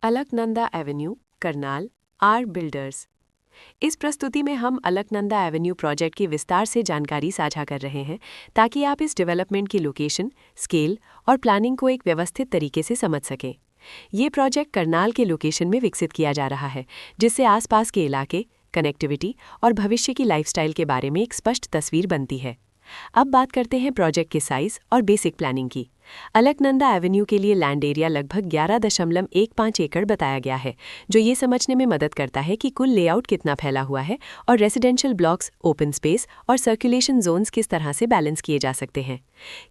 Alaknanda avenue, Karnal, R builders. इस प्रस्तुति में हम अलकनंदा एवेन्यू प्रोजेक्ट की विस्तार से जानकारी साझा कर रहे हैं ताकि आप इस डेवलपमेंट की लोकेशन, स्केल और प्लानिंग को एक व्यवस्थित तरीके से समझ सकें। ये प्रोजेक्ट करनाल के लोकेशन में विकसित किया जा रहा है, जिससे आसपास के इलाके, कनेक्टिविटी और भविष्य की लाइफस्टाइल के बारे में एक स्पष्ट तस्वीर बनती है। अब बात करते हैं प्रोजेक्ट के साइज और बेसिक प्लानिंग की। अलकनंदा एवेन्यू के लिए लैंड एरिया लगभग 11.15 एकड़ बताया गया है, जो ये समझने में मदद करता है कि कुल लेआउट कितना फैला हुआ है और रेजिडेंशियल ब्लॉक्स, ओपन स्पेस और सर्कुलेशन जोन्स किस तरह से बैलेंस किए जा सकते हैं।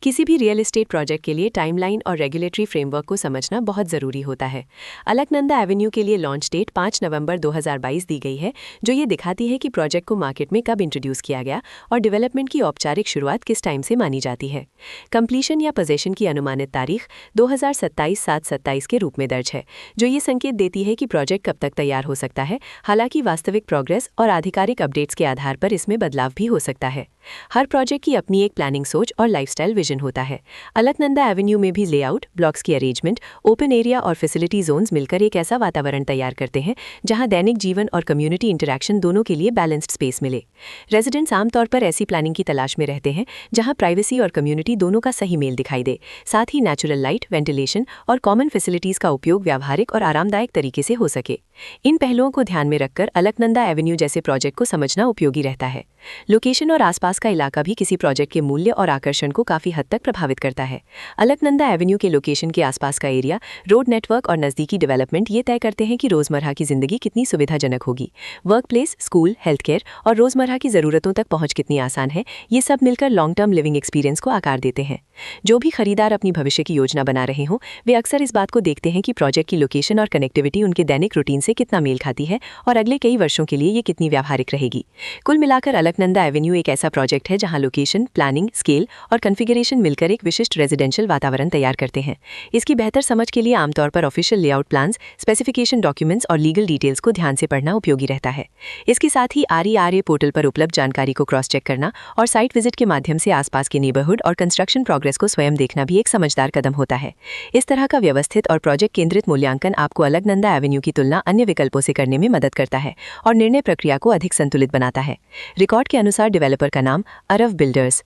किसी भी रियल एस्टेट प्रोजेक्ट के लिए टाइमलाइन और रेगुलेटरी फ्रेमवर्क को समझना बहुत ज़रूरी होता है। अलकनंदा एवेन्यू के लिए लॉन्च डेट 5 नवंबर 2022 दी गई है, जो ये दिखाती है कि प्रोजेक्ट को मार्केट में कब इंट्रोड्यूस किया गया और डेवलपमेंट की औपचारिक शुरुआत किस टाइम से मानी जाती है। कंप्लीशन या पोजेशन की अनुमानित तारीख 2027-7-27 के रूप में दर्ज है, जो ये संकेत देती है कि प्रोजेक्ट कब तक तैयार हो सकता है। हालांकि वास्तविक प्रोग्रेस और आधिकारिक अपडेट्स के आधार पर इसमें बदलाव भी हो सकता है। हर प्रोजेक्ट की अपनी एक प्लानिंग सोच और लाइफस्टाइल विजन होता है। अलकनंदा एवेन्यू में भी लेआउट, ब्लॉक्स की अरेंजमेंट, ओपन एरिया और फैसिलिटी जोन्स मिलकर एक ऐसा वातावरण तैयार करते हैं जहां दैनिक जीवन और कम्युनिटी इंटरैक्शन दोनों के लिए बैलेंस्ड स्पेस मिले। रेजिडेंट्स आमतौर पर ऐसी प्लानिंग की तलाश में रहते हैं जहां प्राइवेसी और कम्युनिटी दोनों का सही मेल दिखाई दे। साथ ही नेचुरल लाइट, वेंटिलेशन और कॉमन फैसिलिटीज का उपयोग व्यावहारिक और आरामदायक तरीके से हो सके। इन पहलुओं को ध्यान में रखकर अलकनंदा एवेन्यू जैसे प्रोजेक्ट को समझना उपयोगी रहता है। लोकेशन और आसपास का इलाका भी किसी प्रोजेक्ट के मूल्य और आकर्षण को काफी हद तक प्रभावित करता है। अलकनंदा एवेन्यू के लोकेशन के आसपास का एरिया, रोड नेटवर्क और नज़दीकी डेवलपमेंट ये तय करते हैं कि रोजमर्रा की जिंदगी कितनी सुविधाजनक होगी। Work place, school, health care और रोजमर्रा की जरूरतों तक पहुंच कितनी आसान है, ये सब मिलकर लॉन्ग टर्म लिविंग एक्सपीरियंस को आकार देते हैं। जो भी खरीदार अपनी भविष्य की योजना बना रहे हों, वे अक्सर इस बात को देखते हैं कि प्रोजेक्ट की लोकेशन और कनेक्टिविटी उनके दैनिक रूटीन से कितना मेल खाती है और अगले कई वर्षों के लिए ये कितनी व्यावहारिक रहेगी। कुल मिलाकर अलकनंदा एवेन्यू एक ऐसा प्रोजेक्ट है जहां लोकेशन, प्लानिंग, स्केल और कॉन्फ़िगरेशन मिलकर एक विशिष्ट रेजिडेंशियल वातावरण तैयार करते हैं। इसकी बेहतर समझ के लिए आमतौर पर official layout plans, specification documents और लीगल डिटेल्स को ध्यान से पढ़ना उपयोगी रहता है। इसके साथ ही RERA पोर्टल पर उपलब्ध जानकारी को क्रॉस चेक करना और साइट विजिट के माध्यम से आसपास के नेबरहुड और कंस्ट्रक्शन प्रोग्रेस को स्वयं देखना भी एक समझदार कदम होता है। इस तरह का व्यवस्थित और प्रोजेक्ट केंद्रित मूल्यांकन आपको अलकनंदा एवेन्यू की तुलना अन्य विकल्पों से करने में मदद करता है और निर्णय प्रक्रिया को अधिक संतुलित बनाता है। रिकॉर्ड के अनुसार डेवलपर का नाम अरव बिल्डर्स।